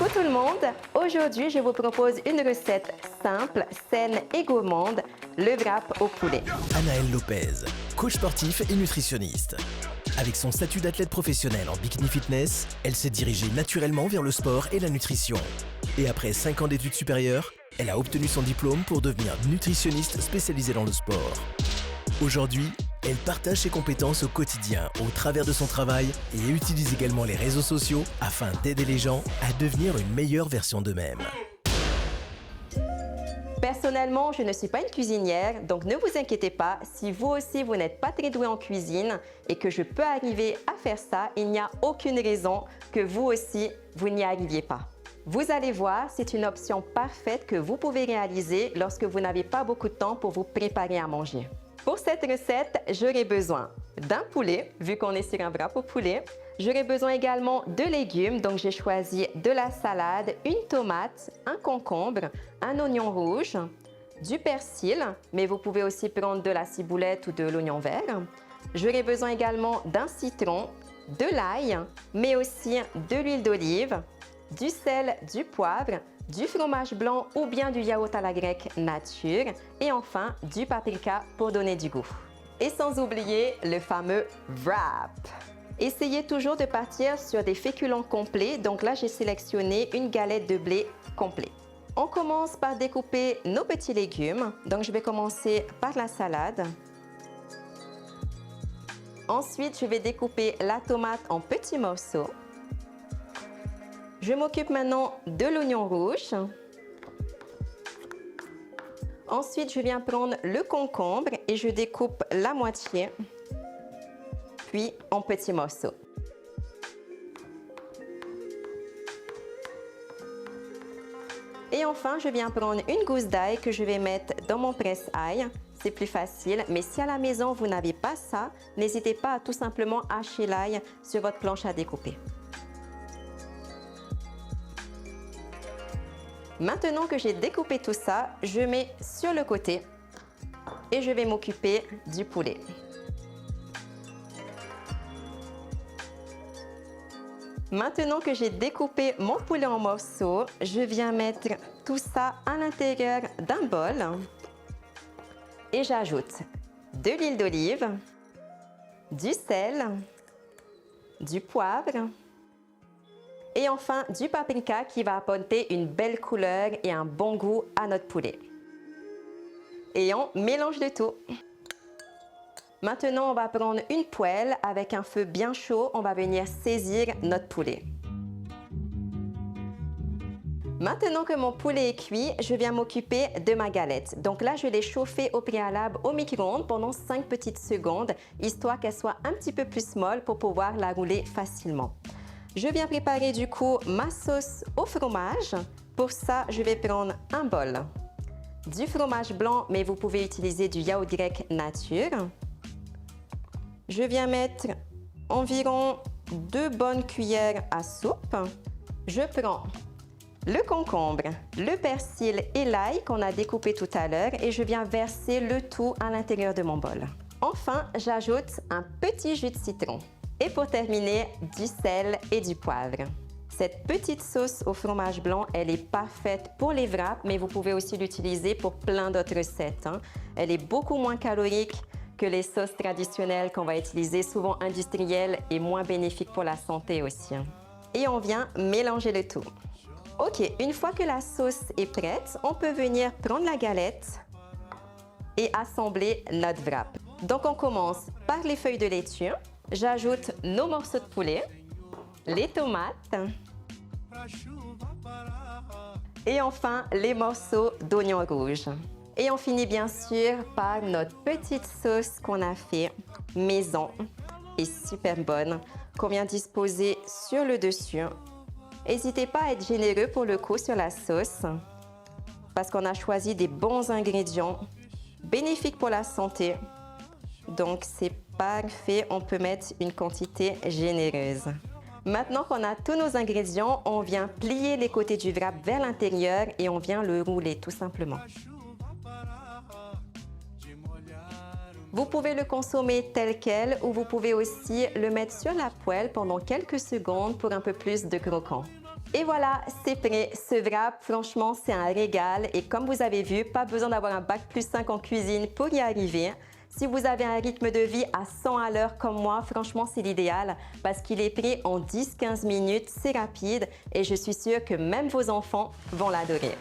Coucou tout le monde! Aujourd'hui, je vous propose une recette simple, saine et gourmande, le wrap au poulet. Anaëlle Lopez, coach sportif et nutritionniste. Avec son statut d'athlète professionnel en bikini fitness, elle s'est dirigée naturellement vers le sport et la nutrition. Et après 5 ans d'études supérieures, elle a obtenu son diplôme pour devenir nutritionniste spécialisée dans le sport. Aujourd'hui, elle partage ses compétences au quotidien au travers de son travail et utilise également les réseaux sociaux afin d'aider les gens à devenir une meilleure version d'eux-mêmes. Personnellement, je ne suis pas une cuisinière, donc ne vous inquiétez pas, si vous aussi vous n'êtes pas très doué en cuisine et que je peux arriver à faire ça, il n'y a aucune raison que vous aussi, vous n'y arriviez pas. Vous allez voir, c'est une option parfaite que vous pouvez réaliser lorsque vous n'avez pas beaucoup de temps pour vous préparer à manger. Pour cette recette, j'aurai besoin d'un poulet, vu qu'on est sur un wrap au poulet. J'aurai besoin également de légumes, donc j'ai choisi de la salade, une tomate, un concombre, un oignon rouge, du persil, mais vous pouvez aussi prendre de la ciboulette ou de l'oignon vert. J'aurai besoin également d'un citron, de l'ail, mais aussi de l'huile d'olive, du sel, du poivre, du fromage blanc ou bien du yaourt à la grecque nature et enfin du paprika pour donner du goût. Et sans oublier le fameux wrap. Essayez toujours de partir sur des féculents complets, donc là j'ai sélectionné une galette de blé complet. On commence par découper nos petits légumes, donc je vais commencer par la salade. Ensuite je vais découper la tomate en petits morceaux. Je m'occupe maintenant de l'oignon rouge. Ensuite, je viens prendre le concombre et je découpe la moitié, puis en petits morceaux. Et enfin, je viens prendre une gousse d'ail que je vais mettre dans mon presse-ail. C'est plus facile, mais si à la maison vous n'avez pas ça, n'hésitez pas à tout simplement hacher l'ail sur votre planche à découper. Maintenant que j'ai découpé tout ça, je mets sur le côté et je vais m'occuper du poulet. Maintenant que j'ai découpé mon poulet en morceaux, je viens mettre tout ça à l'intérieur d'un bol et j'ajoute de l'huile d'olive, du sel, du poivre, et enfin, du paprika qui va apporter une belle couleur et un bon goût à notre poulet. Et on mélange le tout. Maintenant, on va prendre une poêle avec un feu bien chaud. On va venir saisir notre poulet. Maintenant que mon poulet est cuit, je viens m'occuper de ma galette. Donc là, je l'ai chauffée au préalable au micro-ondes pendant 5 petites secondes, histoire qu'elle soit un petit peu plus molle pour pouvoir la rouler facilement. Je viens préparer du coup ma sauce au fromage. Pour ça, je vais prendre un bol, du fromage blanc, mais vous pouvez utiliser du yaourt grec nature. Je viens mettre environ 2 bonnes cuillères à soupe. Je prends le concombre, le persil et l'ail qu'on a découpé tout à l'heure et je viens verser le tout à l'intérieur de mon bol. Enfin, j'ajoute un petit jus de citron. Et pour terminer, du sel et du poivre. Cette petite sauce au fromage blanc, elle est parfaite pour les wraps, mais vous pouvez aussi l'utiliser pour plein d'autres recettes. Elle est beaucoup moins calorique que les sauces traditionnelles qu'on va utiliser, souvent industrielles et moins bénéfiques pour la santé aussi. Et on vient mélanger le tout. Ok, une fois que la sauce est prête, on peut venir prendre la galette et assembler notre wrap. Donc on commence par les feuilles de laitue. J'ajoute nos morceaux de poulet, les tomates et enfin les morceaux d'oignon rouge. Et on finit bien sûr par notre petite sauce qu'on a fait maison et super bonne qu'on vient disposer sur le dessus. N'hésitez pas à être généreux pour le coup sur la sauce parce qu'on a choisi des bons ingrédients bénéfiques pour la santé. Donc c'est parfait, on peut mettre une quantité généreuse. Maintenant qu'on a tous nos ingrédients, on vient plier les côtés du wrap vers l'intérieur et on vient le rouler tout simplement. Vous pouvez le consommer tel quel ou vous pouvez aussi le mettre sur la poêle pendant quelques secondes pour un peu plus de croquant. Et voilà, c'est prêt. Ce wrap, franchement, c'est un régal. Et comme vous avez vu, pas besoin d'avoir un bac+5 en cuisine pour y arriver. Si vous avez un rythme de vie à 100 à l'heure comme moi, franchement, c'est l'idéal parce qu'il est prêt en 10-15 minutes, c'est rapide et je suis sûre que même vos enfants vont l'adorer.